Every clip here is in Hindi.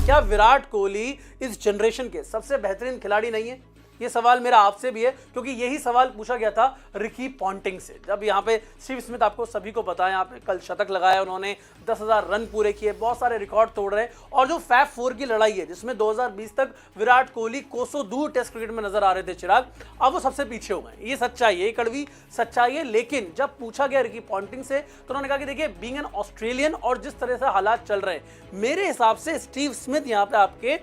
क्या विराट कोहली इस जनरेशन के सबसे बेहतरीन खिलाड़ी नहीं है? ये सवाल मेरा आपसे भी है, क्योंकि यही सवाल पूछा गया था रिकी पॉन्टिंग से। जब यहाँ पे स्टीव स्मिथ, आपको सभी को पता है, यहाँ पे कल शतक लगाया उन्होंने, 10,000 रन पूरे किए, बहुत सारे रिकॉर्ड तोड़ रहे हैं। और जो फैब 4 की लड़ाई है, जिसमें 2020 तक विराट कोहली कोसों दूर टेस्ट क्रिकेट में नजर आ रहे थे चिराग, अब वो सबसे पीछे हो गए। ये सच्चाई है, ये कड़वी सच्चाई है। लेकिन जब पूछा गया रिकी पॉन्टिंग से, तो उन्होंने कहा कि देखिए, बीइंग एन ऑस्ट्रेलियन और जिस तरह से हालात चल रहे हैं, मेरे हिसाब से स्टीव स्मिथ यहाँ पे आपके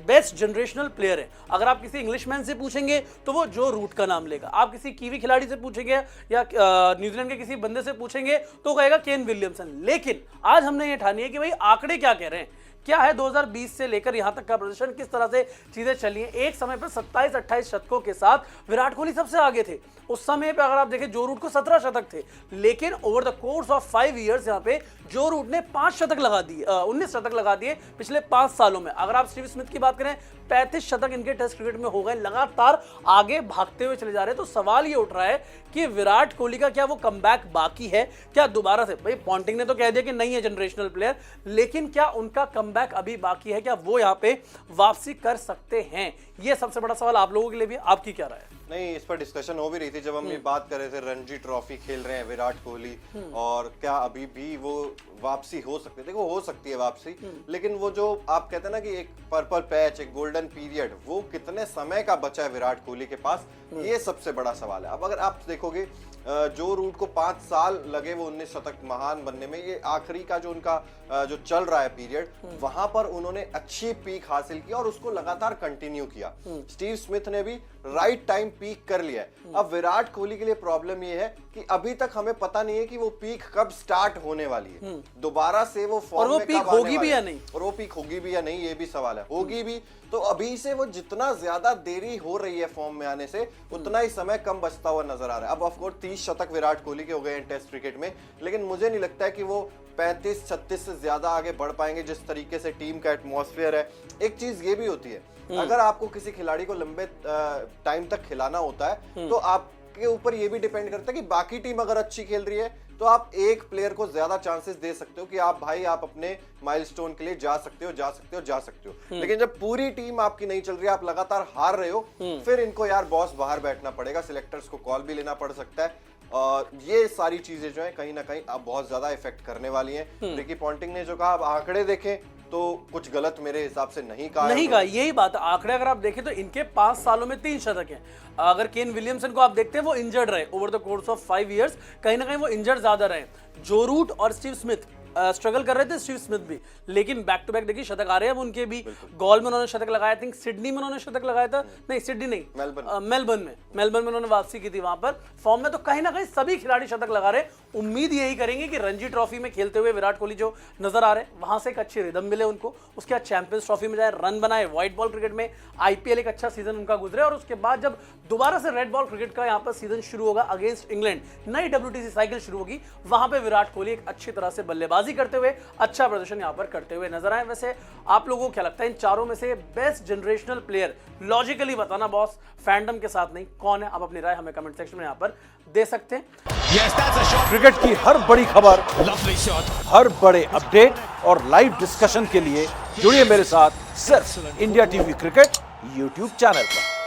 बेस्ट जनरेशनल प्लेयर है। अगर आप किसी इंग्लिशमैन से पूछेंगे तो वो जो रूट का नाम लेगा, आप किसी कीवी खिलाड़ी से पूछेंगे या न्यूजीलैंड के किसी बंदे से पूछेंगे तो कहेगा केन विलियमसन। लेकिन आज हमने ये ठानी है कि भाई आंकड़े क्या कह रहे हैं, क्या है 2020 से लेकर यहां तक का प्रदर्शन, किस तरह से चीजें चली हैं। एक समय पर 27-28 शतकों के साथ विराट कोहली सबसे आगे थे। उस समय पे अगर आप देखें, जो रूट को 17 शतक थे, लेकिन over the course of 5 years यहां पे जो रूट ने 5 शतक लगा दिए, 19 शतक लगा दिए पिछले 5 सालों में। अगर आप स्टीव स्मिथ की बात करें, 35 शतक इनके टेस्ट क्रिकेट में हो गए, लगातार आगे भागते हुए चले जा रहे हैं। तो सवाल ये उठ रहा है कि विराट कोहली का क्या वो कमबैक बाकी है? क्या दोबारा से, भाई पॉन्टिंग ने तो कह दिया कि नहीं है जनरेशनल प्लेयर, लेकिन क्या उनका कमबैक अभी बाकी है? क्या वो यहाँ पे वापसी कर सकते हैं? ये सबसे बड़ा सवाल आप लोगों के लिए भी। आपकी क्या राय है? नहीं, इस पर डिस्कशन हो भी रही थी जब हम ये बात कर रहे थे, रणजी ट्रॉफी खेल रहे हैं विराट कोहली, और क्या अभी भी वो वापसी हो सकती है? देखो, हो सकती है वापसी, लेकिन वो जो आप कहते हैं ना कि एक पर्पल पैच, एक गोल्डन पीरियड, वो कितने समय का बचा है विराट कोहली के पास, ये सबसे बड़ा सवाल है। अब अगर आप देखोगे, जो रूट को 5 साल लगे वो 19 शतक महान बनने में, ये आखिरी का जो उनका जो चल रहा है पीरियड, वहां पर उन्होंने अच्छी पीक हासिल की और उसको लगातार कंटिन्यू किया। स्टीव स्मिथ ने भी राइट टाइम पीक कर लिया है। अब विराट कोहली के लिए प्रॉब्लम ये है कि अभी तक हमें पता नहीं है कि वो पीक कब स्टार्ट होने वाली है, दोबारा से वो फॉर्म में कब होगी भी या नहीं, और वो पीक होगी भी या नहीं, ये भी सवाल है। होगी भी तो अभी से वो जितना ज्यादा देरी हो रही है फॉर्म में आने से, उतना ही समय कम बचता हुआ नजर आ रहा है। अब ऑफ कोर्स 30 शतक विराट कोहली के हो गए हैं टेस्ट क्रिकेट में, लेकिन मुझे नहीं लगता है कि वो 35-36 से ज्यादा आगे बढ़ पाएंगे, जिस तरीके से टीम का एटमॉस्फेयर है। एक चीज ये भी होती है, अगर आपको किसी खिलाड़ी को लंबे टाइम तक खिलाना होता है, तो आपके ऊपर ये भी डिपेंड करता है कि बाकी टीम अगर अच्छी खेल रही है, तो आप एक प्लेयर को ज्यादा चांसेस दे सकते हो कि आप अपने माइलस्टोन के लिए जा सकते हो। लेकिन जब पूरी टीम आपकी नहीं चल रही है, आप लगातार हार रहे हो, फिर इनको यार बॉस बाहर बैठना पड़ेगा, सिलेक्टर्स को कॉल भी लेना पड़ सकता है, और ये सारी चीजें जो है कहीं ना कहीं अब बहुत ज्यादा इफेक्ट करने वाली हैं। रिकी पॉन्टिंग ने जो कहा, अब आंकड़े देखें तो कुछ गलत मेरे हिसाब से नहीं कहा। यही बात है। आंकड़े अगर आप देखें तो इनके 5 सालों में 3 शतक हैं। अगर केन विलियमसन को आप देखते हैं, वो इंजर्ड रहे over the course of 5 years, कहीं ना कहीं वो इंजर्ड ज्यादा रहे। जो रूट और स्टीव स्मिथ स्ट्रगल कर रहे थे, स्टीव स्मिथ भी, लेकिन बैक टू बैक देखिए शतक आ रहे हैं अब उनके भी। गॉल में उन्होंने शतक लगाया, थिंक सिडनी में उन्होंने शतक लगाया था, नहीं सिडनी नहीं, मेलबर्न में उन्होंने वापसी की थी। वहां पर फॉर्म में तो कहीं ना कहीं सभी खिलाड़ी शतक लगा रहे। उम्मीद यही करेंगे कि रणजी ट्रॉफी में खेलते हुए विराट कोहली जो नजर आ रहे हैं, वहां से एक अच्छी रिदम मिले उनको, उसके बाद चैंपियंस ट्रॉफी में जाए, रन बनाए, व्हाइट बॉल क्रिकेट में आईपीएल एक अच्छा सीजन उनका गुजरे, और उसके बाद जब दोबारा से रेड बॉल क्रिकेट का यहाँ पर सीजन शुरू होगा अगेंस्ट इंग्लैंड, नई WTC साइकिल शुरू होगी, वहां पे विराट कोहली एक अच्छी तरह से बल्लेबाजी करते हुए अच्छा प्रदर्शन यहां पर करते हुए नजर आए। वैसे आप लोगों को क्या लगता है, इन चारों में से बेस्ट जनरेशनल प्लेयर लॉजिकली बताना बॉस, फैंडम के साथ नहीं, कौन है? आप अपनी राय हमें कमेंट सेक्शन में यहां पर दे सकते हैं। क्रिकेट की हर बड़ी खबर, हर बड़े अपडेट और लाइव डिस्कशन के लिए जुड़िए मेरे साथ सिर्फ India TV cricket YouTube channel पर।